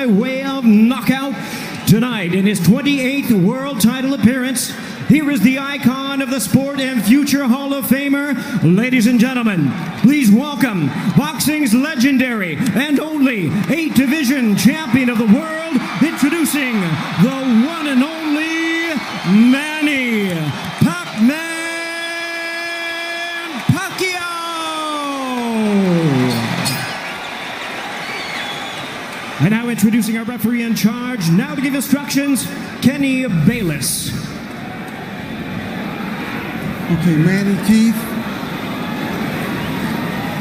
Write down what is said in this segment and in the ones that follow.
way of knockout. Tonight, in his 28th world title appearance, here is the icon of the sport and future Hall of Famer. Ladies and gentlemen, please welcome boxing's legendary and only 8-division champion of the world, introducing the one and only Manny Pacquiao. And now introducing our referee in charge, now to give instructions, Kenny Bayless. Okay, Manny, Keith.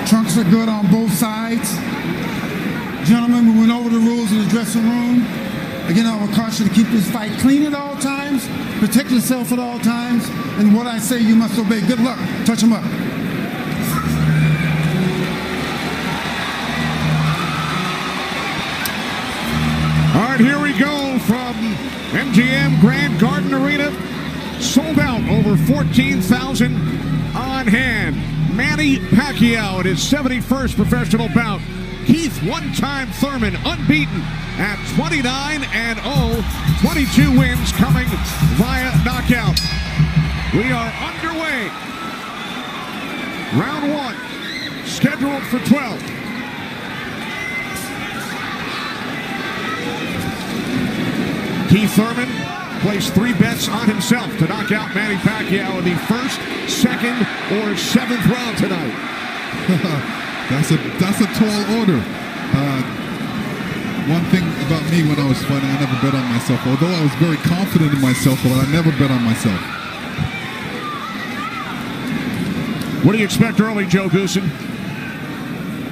Trunks are good on both sides. Gentlemen, we went over the rules in the dressing room. Again, I will caution you to keep this fight clean at all times, protect yourself at all times, and what I say you must obey. Good luck. Touch them up. All right, here we go from MGM Grand Garden Arena. Sold out, over 14,000 on hand. Manny Pacquiao at his 71st professional bout. Keith, one-time Thurman, unbeaten at 29-0. 22 wins coming via knockout. We are underway. Round 1, scheduled for 12. Keith Thurman placed 3 bets on himself to knock out Manny Pacquiao in the 1st, 2nd, or 7th round tonight. That's a tall order. One thing about me when I was fighting, I never bet on myself. Although I was very confident in myself, but I never bet on myself. What do you expect early, Joe Goosen?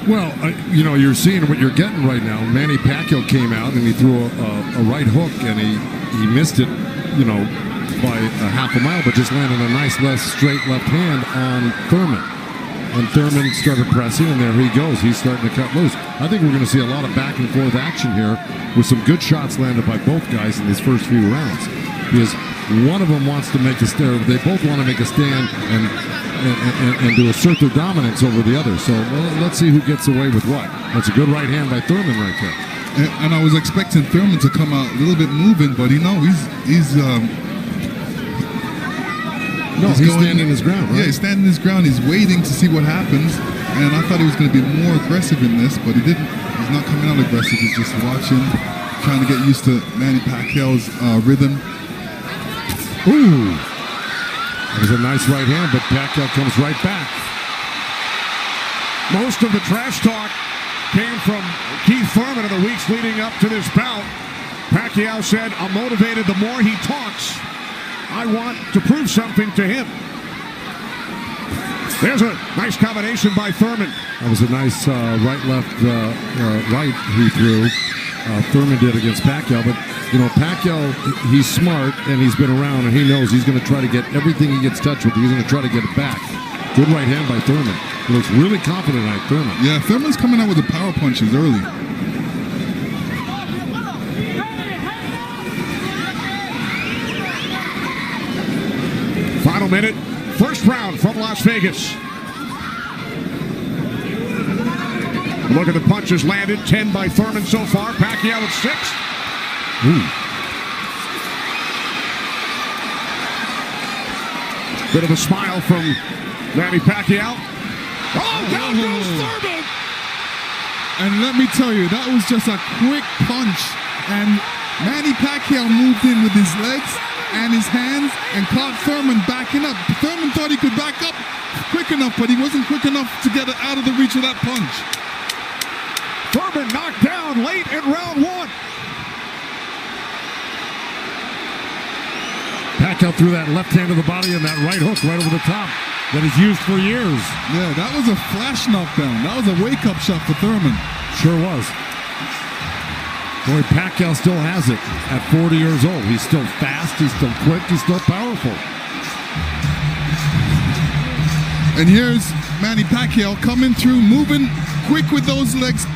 Well, you know, you're seeing what you're getting right now. Manny Pacquiao came out and he threw a right hook and he missed it, you know, by a half a mile, but just landed a nice straight left hand on Thurman. And Thurman started pressing, and there he goes. He's starting to cut loose. I think we're going to see a lot of back and forth action here with some good shots landed by both guys in these first few rounds. Because one of them wants to make a stand. They both want to make a stand and to assert their dominance over the other. So let's see who gets away with what. That's a good right hand by Thurman right there. And I was expecting Thurman to come out a little bit moving, but he's standing his ground, right? Yeah, he's standing his ground. He's waiting to see what happens. And I thought he was going to be more aggressive in this, but he didn't. He's not coming out aggressive. He's just watching, trying to get used to Manny Pacquiao's rhythm. Ooh. That was a nice right hand, but Pacquiao comes right back. Most of the trash talk came from Keith Thurman in the weeks leading up to this bout. Pacquiao said, "I'm motivated the more he talks. I want to prove something to him." There's a nice combination by Thurman. That was a nice right-left right he threw. Thurman did against Pacquiao, but you know, Pacquiao, he's smart and he's been around and he knows he's going to try to get everything he gets touched with. He's going to try to get it back. Good right hand by Thurman. He looks really confident at Thurman. Yeah, Thurman's coming out with the power punches early. Final minute, first round from Las Vegas. Look at the punches landed, 10 by Thurman so far. Pacquiao at 6. Ooh. Bit of a smile from Manny Pacquiao. Oh, down goes Thurman! And let me tell you, that was just a quick punch. And Manny Pacquiao moved in with his legs and his hands and caught Thurman backing up. Thurman thought he could back up quick enough, but he wasn't quick enough to get it out of the reach of that punch. Thurman knocked down late in round 1. Pacquiao threw that left hand to the body and that right hook right over the top that he's used for years. Yeah, that was a flash knockdown. That was a wake-up shot for Thurman. Sure was. Boy, Pacquiao still has it at 40 years old. He's still fast, he's still quick, he's still powerful. And here's Manny Pacquiao coming through, moving quick with those legs,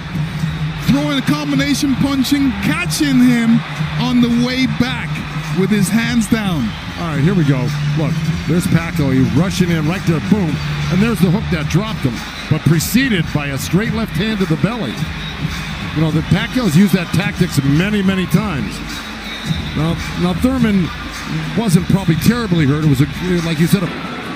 throwing a combination, punching, catching him on the way back with his hands down. All right, here we go. Look, there's Pacquiao. He's rushing in right there, boom. And there's the hook that dropped him, but preceded by a straight left hand to the belly. You know, the Pacquiao's used that tactics many, many times. Now Thurman wasn't probably terribly hurt. It was, like you said,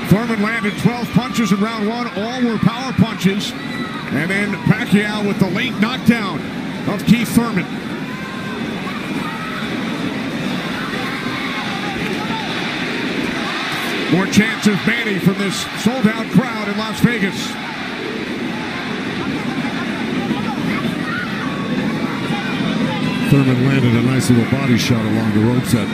Thurman landed 12 punches in round one. All were power punches. And then Pacquiao with the late knockdown of Keith Thurman. More chance of Manny from this sold-out crowd in Las Vegas. Thurman landed a nice little body shot along the ropes that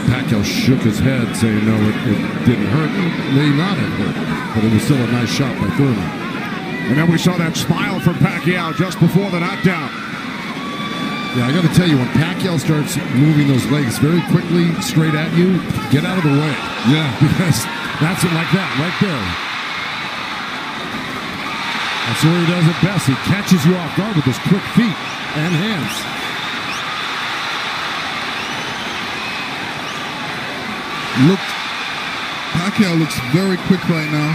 Pacquiao shook his head, saying no, it didn't hurt. It may not have hurt, but it was still a nice shot by Thurman. And then we saw that smile from Pacquiao just before the knockdown. Yeah, I got to tell you, when Pacquiao starts moving those legs very quickly straight at you, get out of the way. Yeah. Because that's it, like that, right there. That's where he does it best. He catches you off guard with his quick feet and hands. Pacquiao looks very quick right now.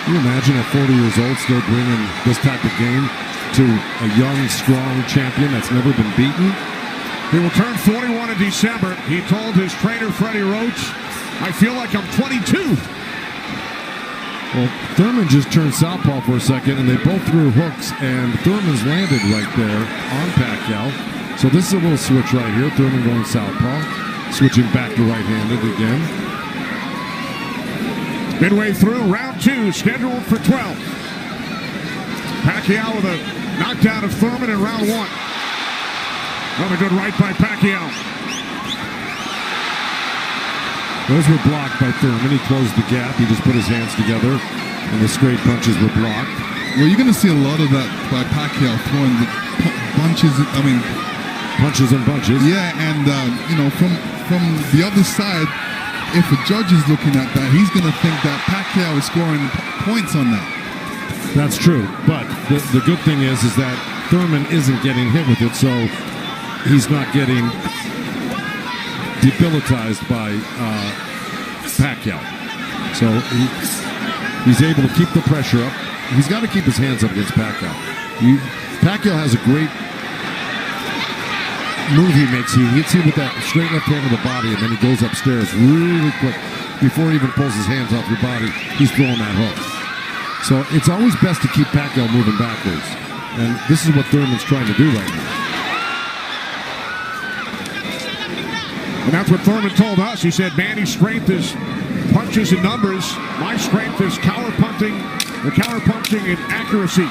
Can you imagine at 40 years old still bringing this type of game to a young, strong champion that's never been beaten? He will turn 41 in December. He told his trainer, Freddie Roach, "I feel like I'm 22. Well, Thurman just turned southpaw for a second, and they both threw hooks, and Thurman's landed right there on Pacquiao. So this is a little switch right here. Thurman going southpaw, switching back to right-handed again. Midway through round two, scheduled for 12. Pacquiao with a knockdown of Thurman in round one. Another good right by Pacquiao. Those were blocked by Thurman. He closed the gap. He just put his hands together, and the straight punches were blocked. Well, you're going to see a lot of that by Pacquiao throwing the punches. Punches and bunches. Yeah, and you know, from the other side, if a judge is looking at that, he's going to think that Pacquiao is scoring points on that. That's true, but the good thing is that Thurman isn't getting hit with it, so he's not getting debilitized by Pacquiao. So he's able to keep the pressure up. He's got to keep his hands up against Pacquiao. Pacquiao has a great move he makes. He hits you with that straight left hand of the body, and then he goes upstairs really quick. Before he even pulls his hands off your body, he's throwing that hook. So it's always best to keep Pacquiao moving backwards. And this is what Thurman's trying to do right now. And that's what Thurman told us. He said, Manny's strength is punches and numbers. My strength is counter punching and accuracy.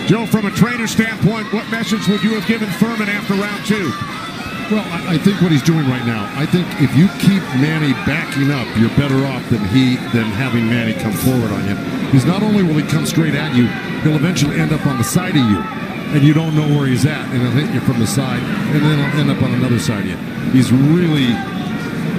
Joe, from a trainer standpoint, what message would you have given Thurman after round two? Well, I think what he's doing right now, I think if you keep Manny backing up, you're better off than having Manny come forward on you. Because not only will he come straight at you, he'll eventually end up on the side of you, and you don't know where he's at, and he'll hit you from the side, and then he'll end up on another side of you. He's really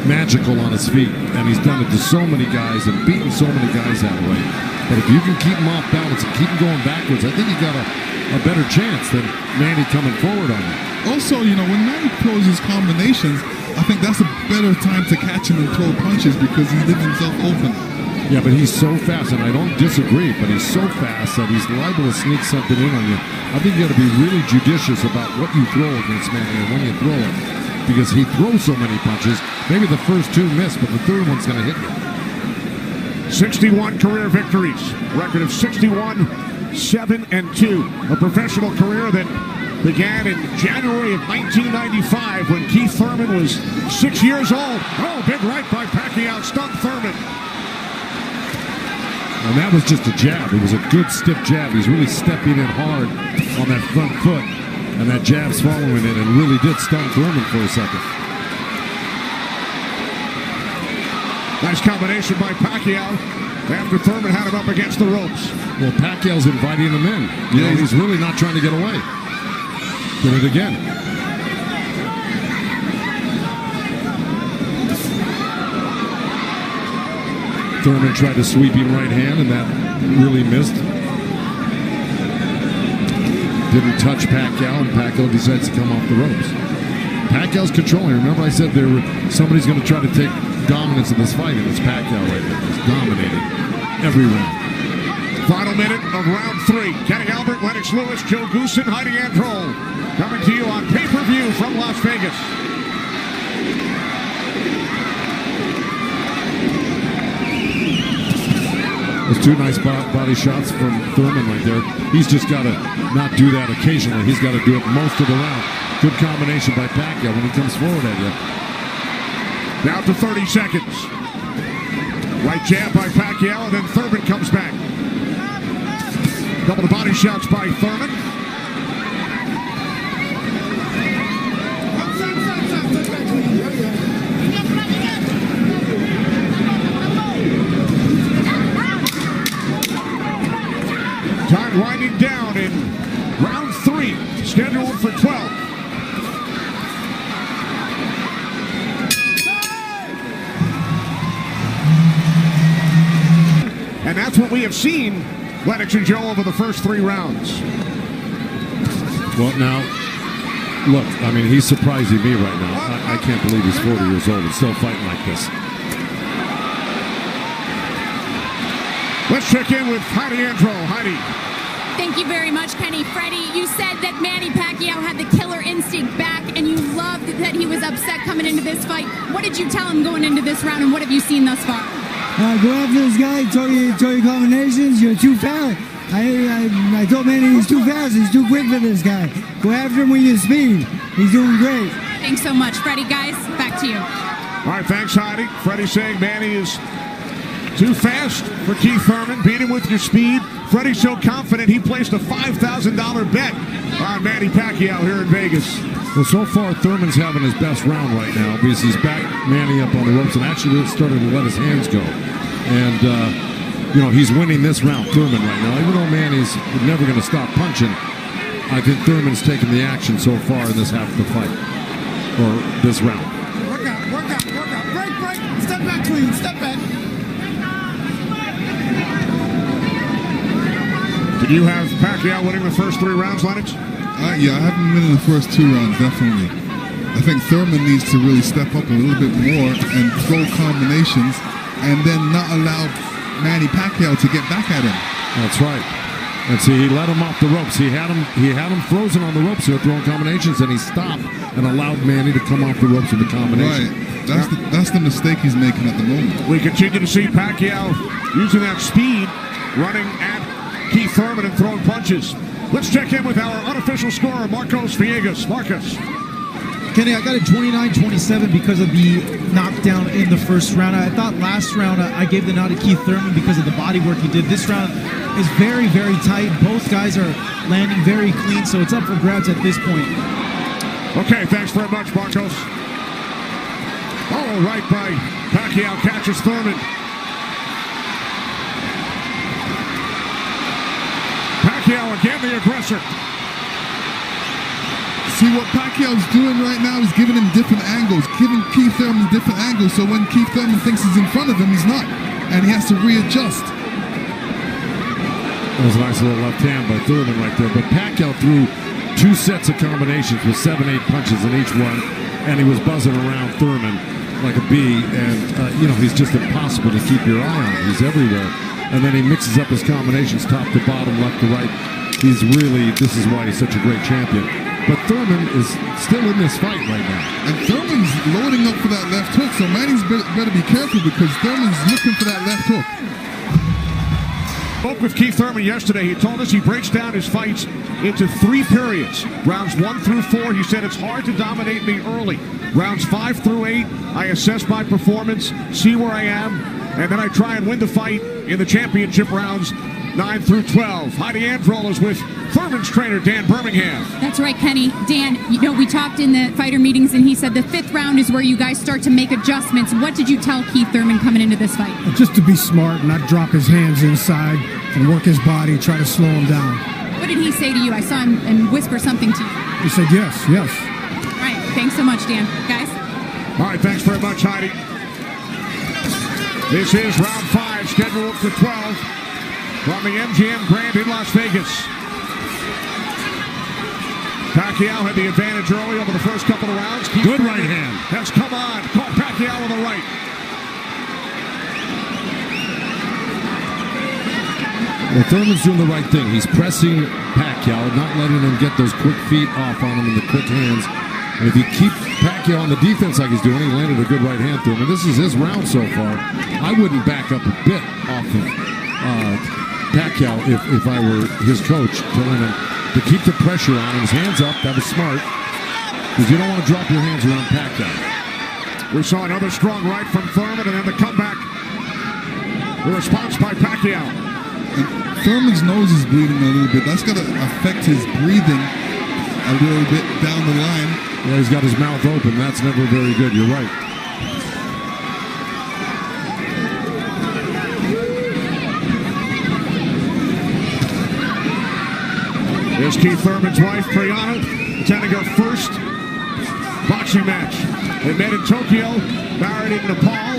magical on his feet, and he's done it to so many guys and beaten so many guys that way. But if you can keep him off balance and keep him going backwards, I think you got a better chance than Manny coming forward on you. Also, you know, when Manny throws his combinations, I think that's a better time to catch him and throw punches because he leaves himself open. Yeah, but he's so fast, and I don't disagree, but he's so fast that he's liable to sneak something in on you. I think you got to be really judicious about what you throw against Manny and when you throw it, because he throws so many punches. Maybe the first two miss, but the third one's going to hit you. 61 career victories, record of 61, 7-2. A professional career that began in January of 1995 when Keith Thurman was 6 years old. Oh, big right by Pacquiao, stunned Thurman. And that was just a jab. It was a good stiff jab. He's really stepping in hard on that front foot. And that jab's following it and really did stun Thurman for a second. Nice combination by Pacquiao after Thurman had him up against the ropes. Well, Pacquiao's inviting him in. You know, he's really not trying to get away. Did it again. Thurman tried to sweep him right hand, and that really missed. didn't touch Pacquiao, and Pacquiao decides to come off the ropes. Pacquiao's controlling. Remember I said somebody's going to try to take dominance in this fight, and it's Pacquiao right there. He's dominating every round. Final minute of round 3. Kenny Albert, Lennox Lewis, Joe Goosen, Heidi Androl. Coming to you on pay-per-view from Las Vegas. There's 2 nice body shots from Thurman right there. He's just got to not do that occasionally. He's got to do it most of the round. Good combination by Pacquiao when he comes forward at you. Down to 30 seconds. Right jab by Pacquiao, and then Thurman comes back. Couple of body shots by Thurman. Time winding down in round 3, scheduled for 12. And that's what we have seen, Lennox and Joe, over the first 3 rounds. Well, now, look, I mean, he's surprising me right now. I can't believe he's 40 years old and still fighting like this. Let's check in with Heidi Androl. Heidi. Thank you very much, Kenny. Freddie, you said that Manny Pacquiao had the killer instinct back, and you loved that he was upset coming into this fight. What did you tell him going into this round, and what have you seen thus far? Go after this guy, throw your combinations, you're too fast. I told Manny he's too fast, he's too quick for this guy. Go after him with your speed. He's doing great. Thanks so much, Freddie. Guys, back to you. All right, thanks, Heidi. Freddie saying Manny is too fast for Keith Thurman. Beat him with your speed. Freddie's so confident he placed a $5,000 bet on Manny Pacquiao here in Vegas. Well, so far, Thurman's having his best round right now because he's back Manny up on the ropes and actually started to let his hands go. And, you know, he's winning this round, Thurman, right now. Even though Manny's never going to stop punching, I think Thurman's taking the action so far in this half of the fight, or this round. Work out, work out, work out. Break, break. Step back, clean. Step back. Did you have Pacquiao winning the first 3 rounds, Lennox? Yeah, I have him winning the first 2 rounds, definitely. I think Thurman needs to really step up a little bit more and throw combinations and then not allow Manny Pacquiao to get back at him. That's right. And see, he let him off the ropes. He had him frozen on the ropes here throwing combinations, and he stopped and allowed Manny to come off the ropes with the combination. Right. That's the mistake he's making at the moment. We continue to see Pacquiao using that speed, running at Keith Thurman and throwing punches. Let's check in with our unofficial scorer, Marcos Villegas. Marcos. Kenny, I got a 29-27 because of the knockdown in the first round. I thought last round I gave the nod to Keith Thurman because of the body work he did. This round is very, very tight. Both guys are landing very clean, so it's up for grabs at this point. Okay, thanks very much, Marcos. Oh, right by Pacquiao, catches Thurman. Pacquiao again, the aggressor. See, what Pacquiao's doing right now is giving him different angles, giving Keith Thurman different angles, so when Keith Thurman thinks he's in front of him, he's not, and he has to readjust. That was a nice little left hand by Thurman right there, but Pacquiao threw 2 sets of combinations with 7-8 punches in each one, and he was buzzing around Thurman like a bee, and, you know, he's just impossible to keep your eye on. He's everywhere. And then he mixes up his combinations top to bottom, left to right. This is why he's such a great champion. But Thurman is still in this fight right now. And Thurman's loading up for that left hook, so Manny's better be careful because Thurman's looking for that left hook. Spoke with Keith Thurman yesterday. He told us he breaks down his fights into 3 periods. Rounds 1 through 4, he said it's hard to dominate me early. Rounds 5 through 8, I assess my performance, see where I am, and then I try and win the fight in the championship rounds 9 through 12. Heidi Androl is with Thurman's trainer, Dan Birmingham. That's right, Kenny. Dan, you know, we talked in the fighter meetings, and he said the 5th round is where you guys start to make adjustments. What did you tell Keith Thurman coming into this fight? Just to be smart, not drop his hands inside and work his body, try to slow him down. What did he say to you? I saw him and whisper something to you. He said yes, yes. All right, thanks so much, Dan. Guys? All right, thanks very much, Heidi. This is round 5, scheduled for 12 from the MGM Grand in Las Vegas. Pacquiao had the advantage early over the first couple of rounds. Good right hand. Has come on. Caught Pacquiao with the right. Well, Thurman's doing the right thing. He's pressing Pacquiao, not letting him get those quick feet off on him and the quick hands. And if you keep Pacquiao on the defense like he's doing, he landed a good right hand through him. And this is his round so far. I wouldn't back up a bit off of Pacquiao if I were his coach, telling him to keep the pressure on him. His hands up. That was smart. Because you don't want to drop your hands around Pacquiao. We saw another strong right from Thurman, and then the comeback. The response by Pacquiao. Thurman's nose is bleeding a little bit. That's going to affect his breathing a little bit down the line. Yeah, he's got his mouth open. That's never very good. You're right. Here's Keith Thurman's wife, Priyana, attending her first boxing match. They met in Tokyo, married in Nepal.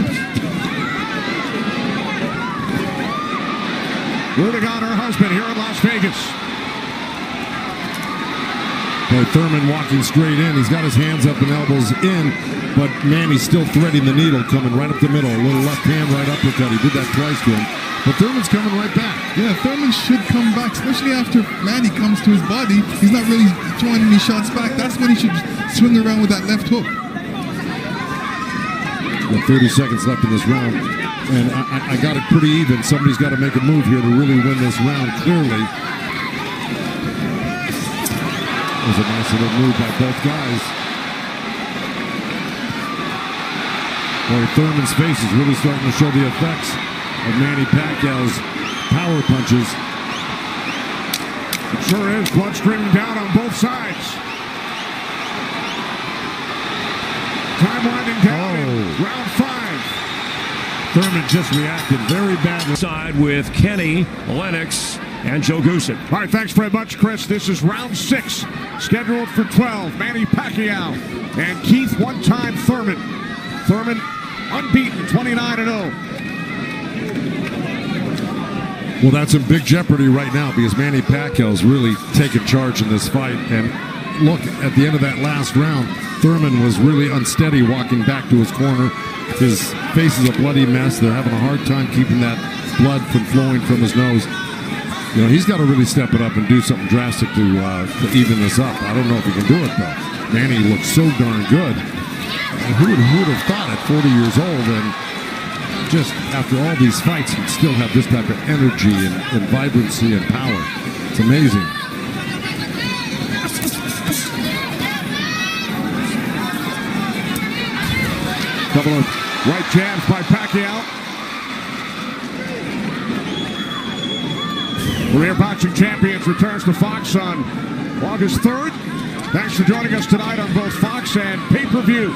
Rooting on her husband here in Las Vegas. Boy, Thurman walking straight in. He's got his hands up and elbows in, but Manny's still threading the needle, coming right up the middle. A little left hand, right uppercut. He did that twice to him. But Thurman's coming right back. Yeah, Thurman should come back, especially after Manny comes to his body. He's not really throwing any shots back. That's when he should swing around with that left hook. Got 30 seconds left in this round. And I got it pretty even. Somebody's got to make a move here to really win this round clearly. It was a nice little move by both guys. Boy, Thurman's face is really starting to show the effects of Manny Pacquiao's power punches. It sure is. Blood streaming down on both sides. Time winding down. Round 5. Thurman just reacted very badly. Side with Kenny, Lennox, and Joe Goosen. All right, thanks very much, Chris. This is round 6, scheduled for 12. Manny Pacquiao and Keith one-time Thurman. Thurman unbeaten, 29-0. Well, that's in big jeopardy right now because Manny Pacquiao's really taken charge in this fight. And look, at the end of that last round, Thurman was really unsteady walking back to his corner. His face is a bloody mess. They're having a hard time keeping that blood from flowing from his nose. You know, he's got to really step it up and do something drastic to even this up. I don't know if he can do it, though. Manny looks so darn good. And who would have thought at 40 years old and just after all these fights he'd still have this type of energy and vibrancy and power. It's amazing. Couple of right jabs by Pacquiao. Career Boxing Champions returns to Fox on August 3rd. Thanks for joining us tonight on both Fox and pay-per-view.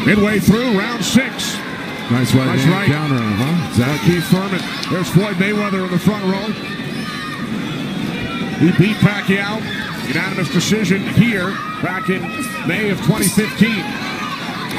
Midway through round 6. Nice right counter, Exactly. Keith Thurman. There's Floyd Mayweather in the front row. He beat Pacquiao. Unanimous decision here back in May of 2015.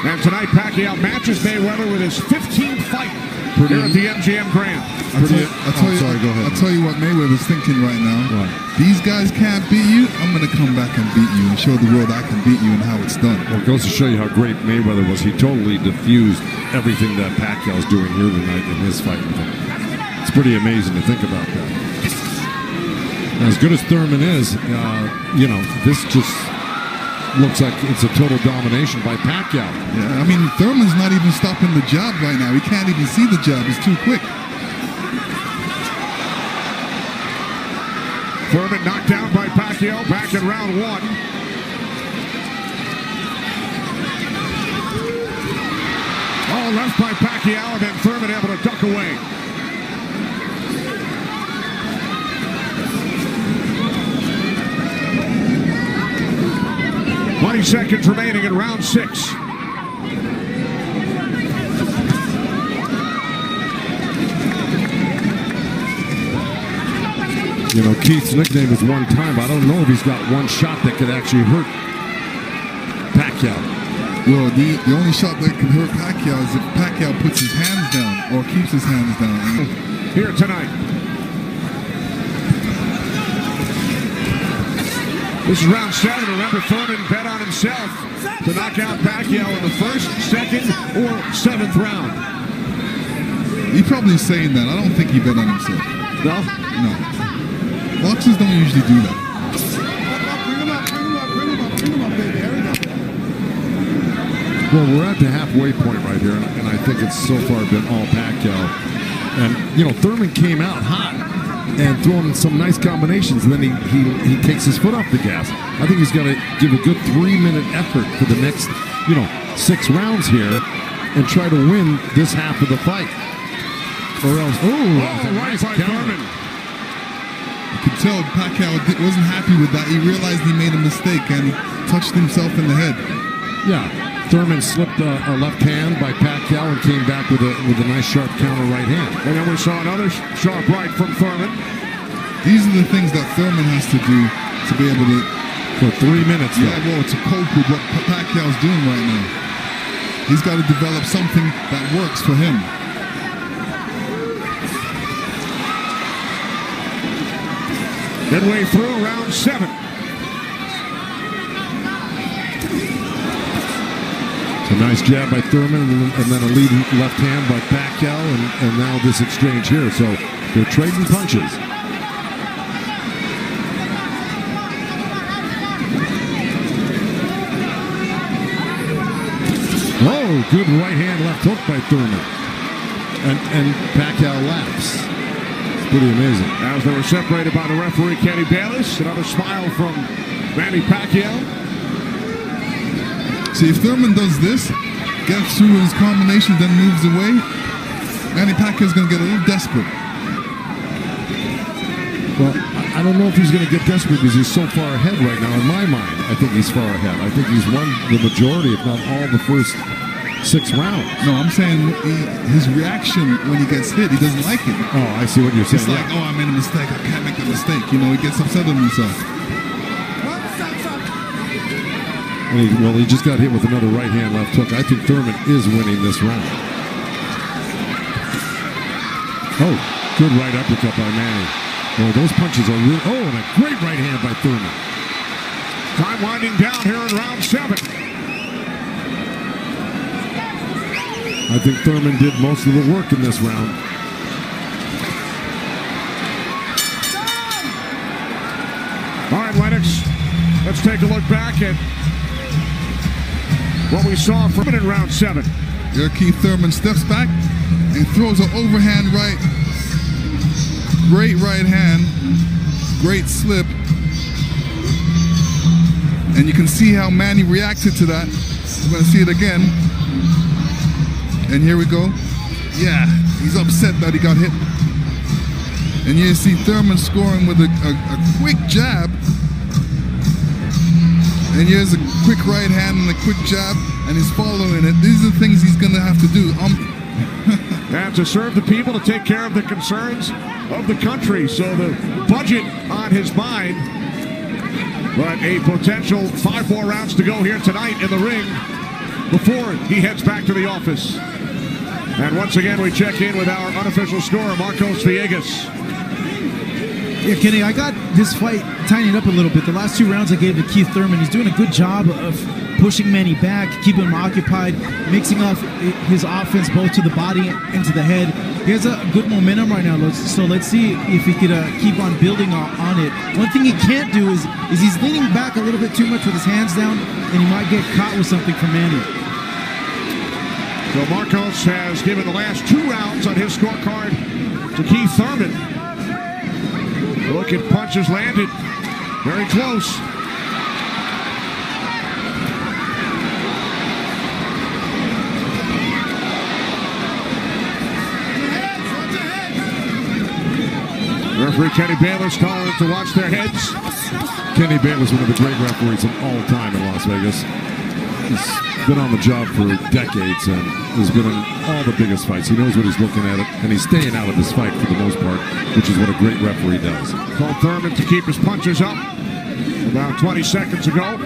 And tonight Pacquiao matches Mayweather with his 15th fight here at the MGM Grand. I'll tell you what Mayweather's thinking right now. What? These guys can't beat you. I'm going to come back and beat you and show the world I can beat you and how it's done. Well, it goes to show you how great Mayweather was. He totally diffused everything that Pacquiao's doing here tonight in his fight with him. It's pretty amazing to think about that. And as good as Thurman is, you know, this just looks like it's a total domination by Pacquiao. Yeah, I mean, Thurman's not even stopping the jab right now. He can't even see the jab. It's too quick. Thurman knocked down by Pacquiao back in round 1. All left by Pacquiao, and then Thurman able to duck away. Seconds remaining in round 6. You know, Keith's nickname is one time. I don't know if he's got one shot that could actually hurt Pacquiao. Well, the only shot that can hurt Pacquiao is if Pacquiao puts his hands down or keeps his hands down. Here tonight. This is round 7. Remember, Thurman bet on himself to knock out Pacquiao in the first, second, or 7th round. He's probably saying that. I don't think he bet on himself. No? No. Boxers don't usually do that. Bring him up, baby. Here we go. Well, we're at the halfway point right here, and I think it's so far been all Pacquiao. And, you know, Thurman came out hot and throwing some nice combinations, and then he takes his foot off the gas. I think he's got to give a good 3-minute effort for the next, 6 rounds here and try to win this half of the fight. Or else, right by Thurman. You could tell Pacquiao wasn't happy with that. He realized he made a mistake and touched himself in the head. Yeah, Thurman slipped a left hand by Pacquiao and came back with a nice sharp counter right hand. And then we saw another sharp right from Thurman. These are the things that Thurman has to do to be able to... For 3 minutes, yeah, well, to cope with what Pacquiao's doing right now. He's got to develop something that works for him. Midway through round 7. It's a nice jab by Thurman and then a leading left hand by Pacquiao and now this exchange here. So they're trading punches. Oh, good right hand left hook by Thurman. And Pacquiao laughs. It's pretty amazing. As they were separated by the referee, Kenny Bayless. Another smile from Manny Pacquiao. See, if Thurman does this, gets through his combination, then moves away, Manny Pacquiao's going to get a little desperate. Well, I don't know if he's going to get desperate because he's so far ahead right now. In my mind, I think he's far ahead. I think he's won the majority, if not all, the first 6 rounds. No, I'm saying his reaction when he gets hit, he doesn't like it. Oh, I see what you're saying. It's like, oh, I made a mistake. I can't make the mistake. He gets upset with himself. And he just got hit with another right hand left hook. I think Thurman is winning this round. Oh, good right uppercut by Manny. Boy, those punches are real. Oh, and a great right hand by Thurman. Time winding down here in round 7. I think Thurman did most of the work in this round. All right, Lennox, let's take a look back at what we saw from in round 7. Here, Keith Thurman steps back and throws an overhand right. Great right hand. Great slip. And you can see how Manny reacted to that. We're going to see it again. And here we go. Yeah, he's upset that he got hit. And you see Thurman scoring with a quick jab. And here's a quick right hand and a quick jab, and he's following it. These are the things he's going to have to do. And to serve the people, to take care of the concerns of the country. So the budget on his mind. But a potential 5 more rounds to go here tonight in the ring before he heads back to the office. And once again, we check in with our unofficial scorer, Marcos Villegas. Yeah, Kenny, I got this fight tightened up a little bit. The last 2 rounds I gave to Keith Thurman. He's doing a good job of pushing Manny back, keeping him occupied, mixing up his offense both to the body and to the head. He has a good momentum right now, so let's see if he could keep on building on it. One thing he can't do is he's leaning back a little bit too much with his hands down, and he might get caught with something from Manny. So Marcos has given the last 2 rounds on his scorecard to Keith Thurman. Look at punches landed. Very close. Referee Kenny Bayless calling to watch their heads. Kenny Bayless, one of the great referees of all time in Las Vegas. He's been on the job for decades and has been in all the biggest fights. He knows what he's looking at, and he's staying out of this fight for the most part, which is what a great referee does. Told Thurman to keep his punches up about 20 seconds ago.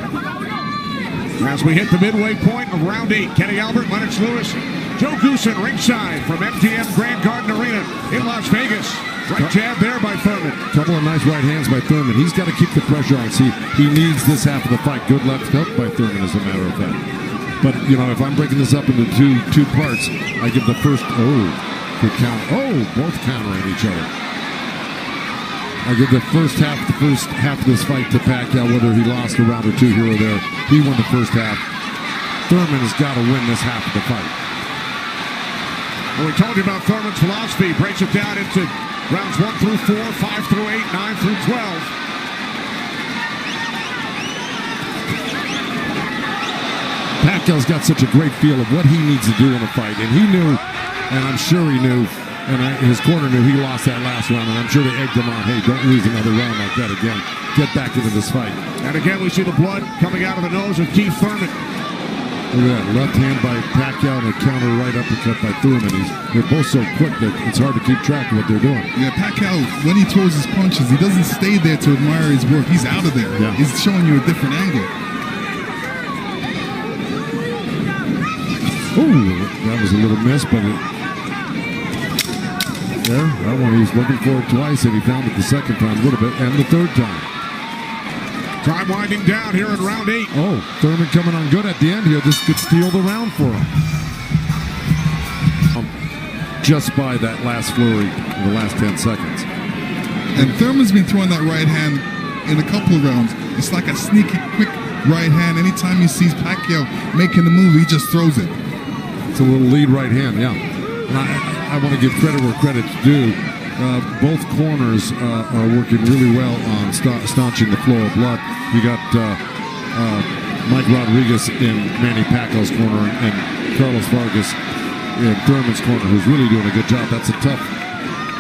As we hit the midway point of round 8, Kenny Albert, Lennox Lewis, Joe Goosen ringside from MGM Grand Garden Arena in Las Vegas. Right jab there by Thurman. Couple of nice right hands by Thurman. He's got to keep the pressure on. See, he needs this half of the fight. Good left hook by Thurman, as a matter of fact. But, you know, if I'm breaking this up into two parts, I give the first, good count. Both countering each other. I give the first half of this fight to Pacquiao, whether he lost a round or two here or there. He won the first half. Thurman has got to win this half of the fight. Well, we told you about Thurman's philosophy. Breaks it down into rounds 1 through 4, 5 through 8, 9 through 12. Pacquiao's got such a great feel of what he needs to do in a fight, and he knew, and I'm sure he knew, and his corner knew he lost that last round, and I'm sure they egged him on, hey, don't lose another round like that again. Get back into this fight. And again, we see the blood coming out of the nose of Keith Thurman. Look at that, left hand by Pacquiao and a counter right uppercut by Thurman. They're both so quick that it's hard to keep track of what they're doing. Yeah, Pacquiao, when he throws his punches, he doesn't stay there to admire his work. He's out of there. Yeah. He's showing you a different angle. That was a little miss, but that one he was looking for it twice, and he found it the second time a little bit, and the third time. Time winding down here in round 8. Thurman coming on good at the end here. This could steal the round for him. Just by that last flurry in the last 10 seconds. And Thurman's been throwing that right hand in a couple of rounds. It's like a sneaky, quick right hand. Anytime he sees Pacquiao making the move, he just throws it. It's a little lead right hand, yeah. And I want to give credit where credit's due. Both corners are working really well on staunching the flow of blood. You got Mike Rodriguez in Manny Pacquiao's corner and Carlos Vargas in Thurman's corner, who's really doing a good job. That's a tough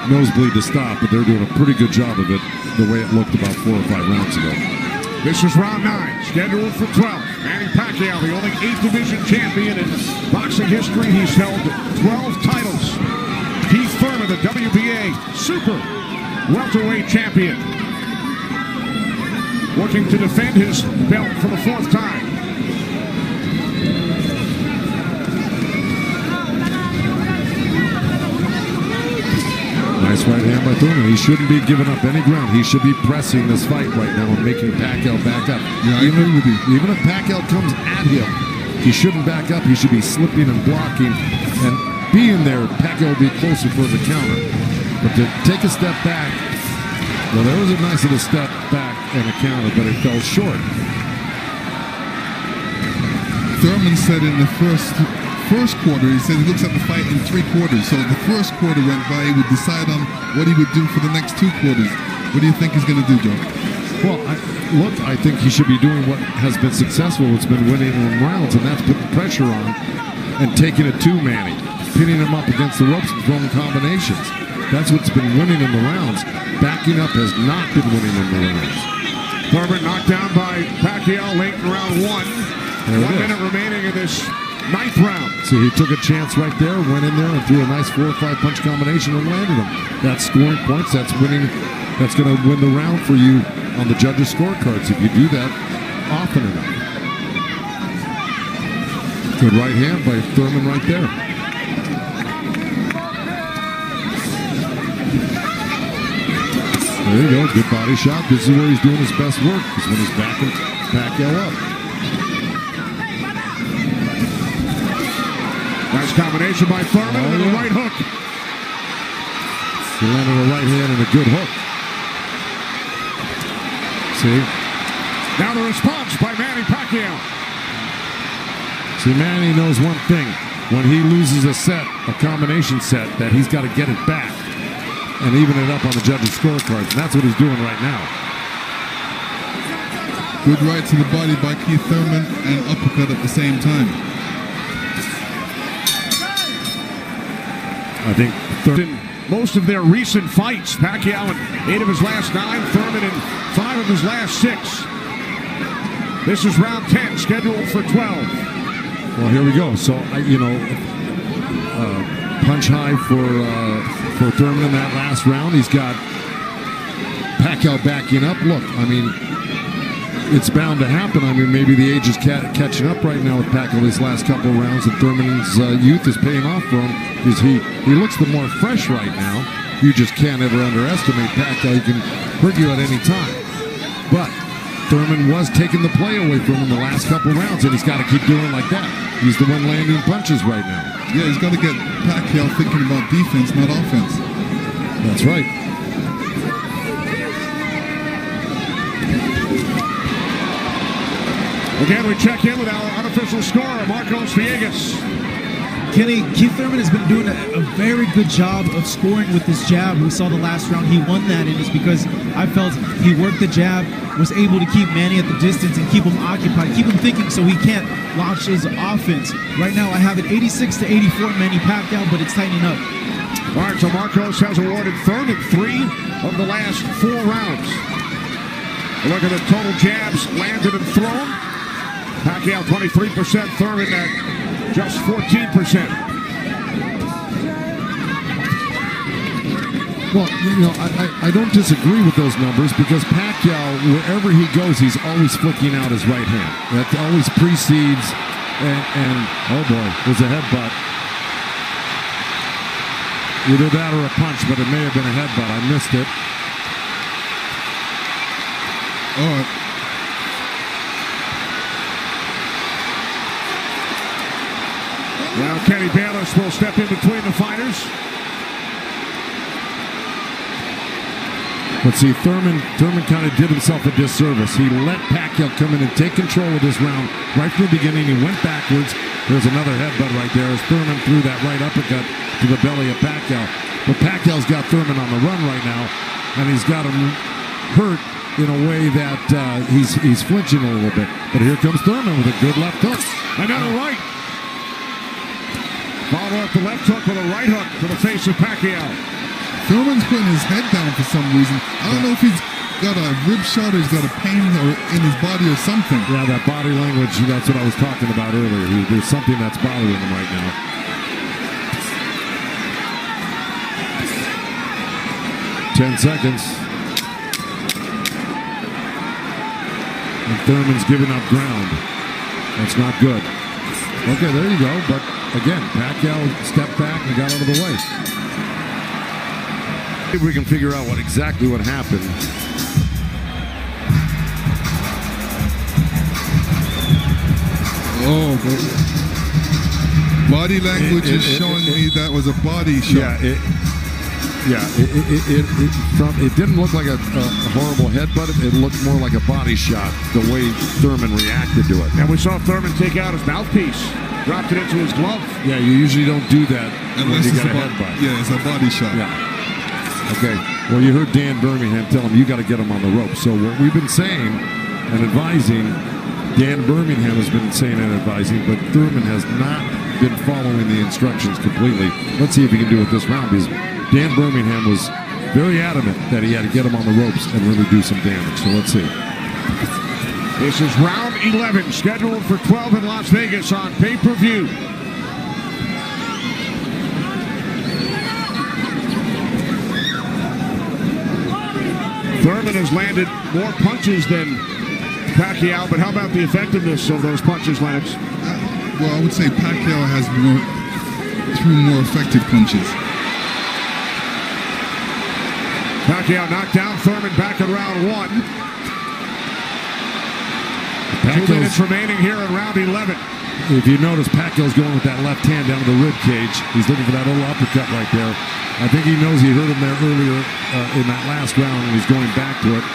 nosebleed to stop, but they're doing a pretty good job of it the way it looked about 4 or 5 rounds ago. This is round 9, scheduled for 12. Manny Pacquiao, the only 8th division champion in boxing history. He's held 12 titles. Keith Thurman, the WBA super welterweight champion, looking to defend his belt for the 4th time. Nice right hand by Thurman. He shouldn't be giving up any ground. He should be pressing this fight right now and making Pacquiao back up. Yeah, I agree with you. Even if Pacquiao comes at him, he shouldn't back up. He should be slipping and blocking and being there. Pacquiao will be closer for the counter. But to take a step back, well, there was a nice little step back and a counter, but it fell short. Thurman said in the first quarter, he said he looks at the fight in 3 quarters. So the first quarter went by, he would decide on what he would do for the next 2 quarters. What do you think he's going to do, Joe? Well, I think he should be doing what has been successful. It's been winning in rounds, and that's putting pressure on and taking it to Manny, pinning him up against the ropes and throwing combinations. That's what's been winning in the rounds. Backing up has not been winning in the rounds. Thurman knocked down by Pacquiao late in round 1. 1 minute remaining in this 9th round. See, he took a chance right there, went in there and threw a nice 4 or 5 punch combination and landed him. That's scoring points. That's winning. That's going to win the round for you on the judges' scorecards if you do that often enough. Good right hand by Thurman right there. There you go. Good body shot. This is where he's doing his best work, is when he's backing Pacquiao up. Nice combination by Thurman and a right hook. He landed a right hand and a good hook. See? Now the response by Manny Pacquiao. See, Manny knows one thing. When he loses a set, a combination set, that he's got to get it back and even it up on the judges' scorecards. And that's what he's doing right now. Good right to the body by Keith Thurman and uppercut at the same time. I think In most of their recent fights, Pacquiao in 8 of his last 9, Thurman in 5 of his last 6. This is round 10, scheduled for 12. Well, here we go. So, punch high for Thurman in that last round. He's got Pacquiao backing up. Look, I mean, it's bound to happen. I mean, maybe the age is catching up right now with Pacquiao these last couple of rounds, and Thurman's youth is paying off for him because he looks the more fresh right now. You just can't ever underestimate Pacquiao. He can hurt you at any time. But Thurman was taking the play away from him the last couple of rounds, and he's got to keep doing like that. He's the one landing punches right now. Yeah, he's got to get Pacquiao thinking about defense, not offense. That's right. Again, we check in with our unofficial scorer, Marcos Villegas. Kenny, Keith Thurman has been doing a very good job of scoring with his jab. We saw the last round he won that, and it's because I felt he worked the jab, was able to keep Manny at the distance and keep him occupied, keep him thinking so he can't launch his offense. Right now, I have it 86-84 Manny Pacquiao, but it's tightening up. All right, so Marcos has awarded Thurman 3 of the last 4 rounds. Look at the total jabs landed and thrown. Pacquiao 23%, Thurman at just 14%. Well, I don't disagree with those numbers because Pacquiao, wherever he goes, he's always flicking out his right hand. That always precedes, and oh boy, there's a headbutt. Either that or a punch, but it may have been a headbutt. I missed it. Oh. Now Kenny Bayless will step in between the fighters. But see, Thurman kind of did himself a disservice. He let Pacquiao come in and take control of this round right from the beginning. He went backwards. There's another headbutt right there as Thurman threw that right uppercut to the belly of Pacquiao. But Pacquiao's got Thurman on the run right now, and he's got him hurt in a way that he's flinching a little bit. But here comes Thurman with a good left hook. Another right. Followed up the left hook with a right hook to the face of Pacquiao. Thurman's putting his head down for some reason. I don't know if he's got a rib shot or he's got a pain in his body or something. Yeah, that body language, that's what I was talking about earlier. There's something that's bothering him right now. Ten seconds. And Thurman's giving up ground. That's not good. Okay, there you go. But again, Pacquiao stepped back and got out of the way. If we can figure out exactly what happened. Oh, body language is showing me that was a body shot. It didn't look like a horrible headbutt. It looked more like a body shot, the way Thurman reacted to it. And we saw Thurman take out his mouthpiece, dropped it into his glove. Yeah, you usually don't do that unless when you it's got a headbutt. Yeah, it's a body shot. Yeah. Okay. Well, you heard Dan Birmingham tell him you got to get him on the rope. So what we've been saying and advising, Dan Birmingham has been saying and advising, but Thurman has not been following the instructions completely. Let's see if he can do it this round, because Dan Birmingham was very adamant that he had to get him on the ropes and really do some damage. So let's see. This is round 11, scheduled for 12 in Las Vegas on pay-per-view. Thurman has landed more punches than Pacquiao, but how about the effectiveness of those punches, Lennox? Well, I would say Pacquiao has threw more effective punches. Pacquiao knocked down Thurman back in round 1. 2 minutes remaining here in round 11. If you notice, Pacquiao's going with that left hand down to the rib cage. He's looking for that little uppercut right there. I think he knows he hurt him there earlier in that last round, and he's going back to it.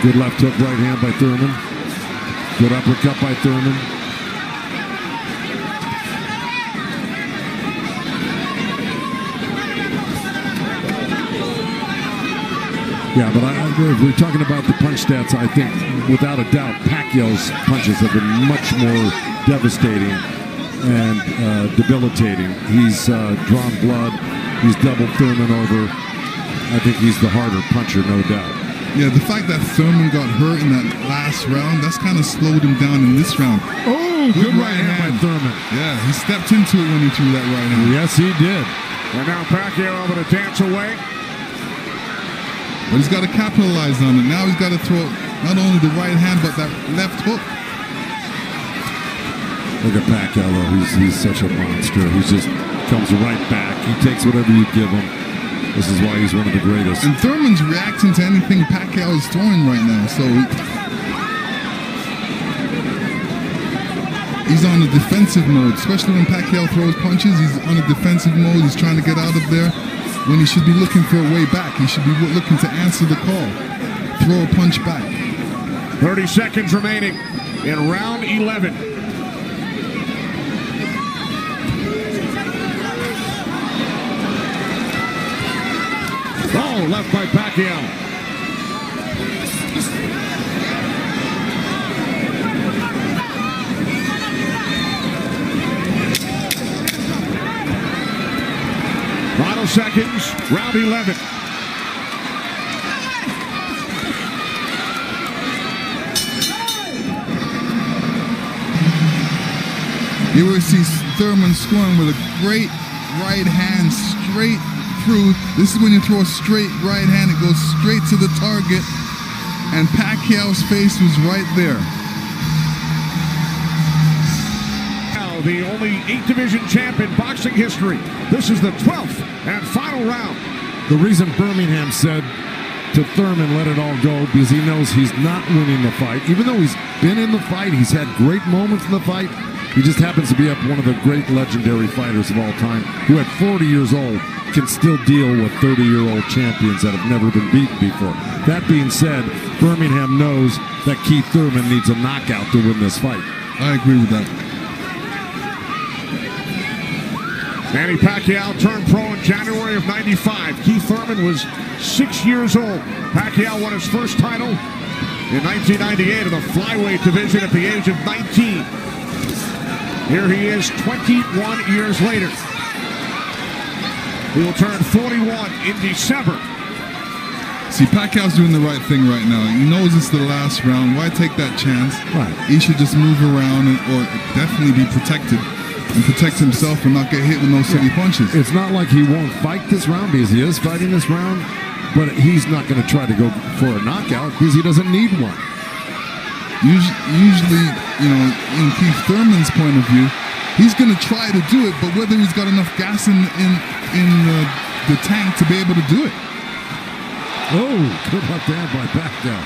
Good left hook, right hand by Thurman. Good uppercut by Thurman. Yeah, but if we're talking about the punch stats, I think, without a doubt, Pacquiao's punches have been much more devastating and debilitating. He's drawn blood. He's doubled Thurman over. I think he's the harder puncher, no doubt. Yeah, the fact that Thurman got hurt in that last round, that's kind of slowed him down in this round. Oh, good right hand by Thurman. Yeah, he stepped into it when he threw that right hand. Yes, he did. And now Pacquiao able to dance away. But he's got to capitalize on it. Now he's got to throw not only the right hand, but that left hook. Look at Pacquiao, though. He's such a monster. He just comes right back. He takes whatever you give him. This is why he's one of the greatest. And Thurman's reacting to anything Pacquiao is throwing right now. So he's on a defensive mode, especially when Pacquiao throws punches. He's on a defensive mode. He's trying to get out of there when he should be looking for a way back. He should be looking to answer the call, throw a punch back. 30 seconds remaining in round 11. Oh, left by Pacquiao. Final seconds, round 11. You will see Thurman scoring with a great right hand straight through. This is when you throw a straight right hand, it goes straight to the target, and Pacquiao's face was right there. Now the only 8-division champ in boxing history. This is the 12th and final round. The reason Birmingham said to Thurman, let it all go, because he knows he's not winning the fight. Even though he's been in the fight, he's had great moments in the fight. He just happens to be up one of the great legendary fighters of all time, who at 40 years old can still deal with 30-year-old champions that have never been beaten before. That being said, Birmingham knows that Keith Thurman needs a knockout to win this fight. I agree with that. Manny Pacquiao turned pro in January of '95. Keith Thurman was 6 years old. Pacquiao won his first title in 1998 in the flyweight division at the age of 19. Here he is 21 years later. He will turn 41 in December. See, Pacquiao's doing the right thing right now. He knows it's the last round. Why take that chance? Right. He should just move around or definitely be protected and protect himself and not get hit with no silly punches. It's not like he won't fight this round, because he is fighting this round, but he's not going to try to go for a knockout because he doesn't need one. Usually, you know, in Keith Thurman's point of view, he's going to try to do it, but whether he's got enough gas in the tank to be able to do it. Oh, good left hand by Pacquiao.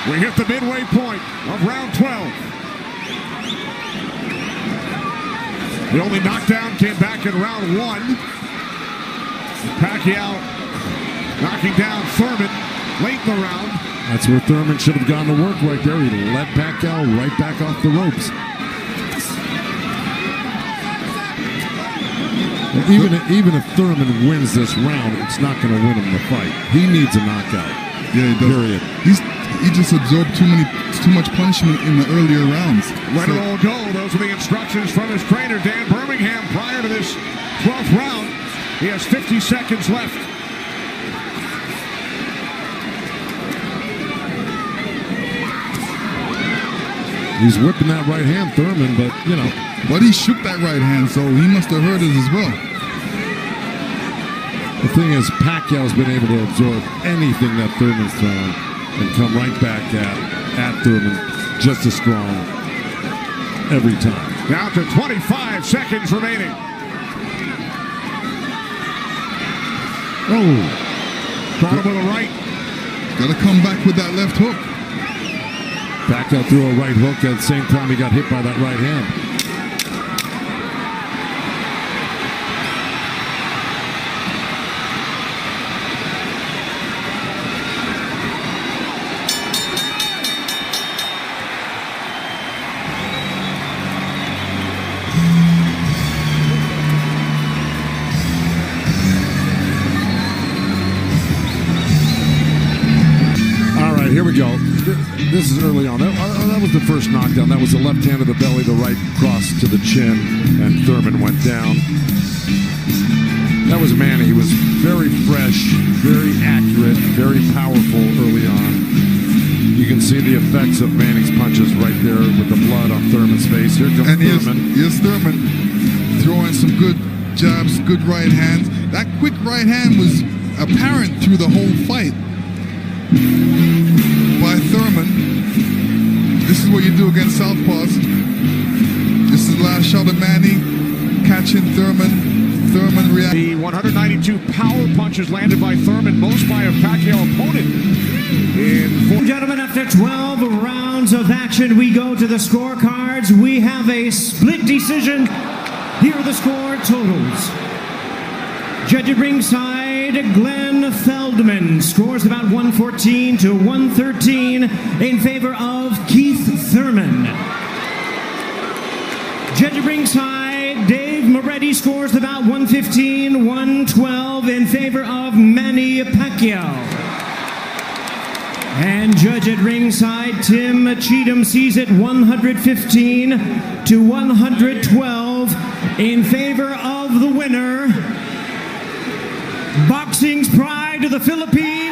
We hit the midway point of round 12. The only knockdown came back in round 1. Pacquiao knocking down Thurman late in the round. That's where Thurman should have gone to work right there. He let Pacquiao right back off the ropes. Even if Thurman wins this round, it's not going to win him the fight. He needs a knockout. Yeah, he does. Period. He just absorbed too much punishment in the earlier rounds. Let it all go. Those are the instructions from his trainer, Dan Birmingham, prior to this 12th round. He has 50 seconds left. He's whipping that right hand, Thurman, but, you know. But he shook that right hand, so he must have heard it as well. The thing is, Pacquiao's been able to absorb anything that Thurman's thrown and come right back at Thurman just as strong every time. Down to 25 seconds remaining. Oh. Caught him with a right. Got to come back with that left hook. Pacquiao threw a right hook at the same time he got hit by that right hand. Here we go. This is early on. That was the first knockdown. That was the left hand to the belly, the right cross to the chin, and Thurman went down. That was Manny. He was very fresh, very accurate, very powerful early on. You can see the effects of Manny's punches right there with the blood on Thurman's face. Here comes Thurman. Here's Thurman throwing some good jabs, good right hands. That quick right hand was apparent through the whole fight by Thurman. This is what you do against southpaws. This is the last shot of Manny catching Thurman. Thurman reacted. The 192 power punches landed by Thurman, most by a Pacquiao opponent. Gentlemen, after 12 rounds of action, we go to the scorecards. We have a split decision. Here are the score totals. Judge at ringside, Glenn Feldman scores about 114 to 113 in favor of Keith Thurman. Judge at ringside, Dave Moretti scores about 115, 112 in favor of Manny Pacquiao. And judge at ringside, Tim Cheatham sees it 115 to 112 in favor of the winner, boxing's pride of the Philippines,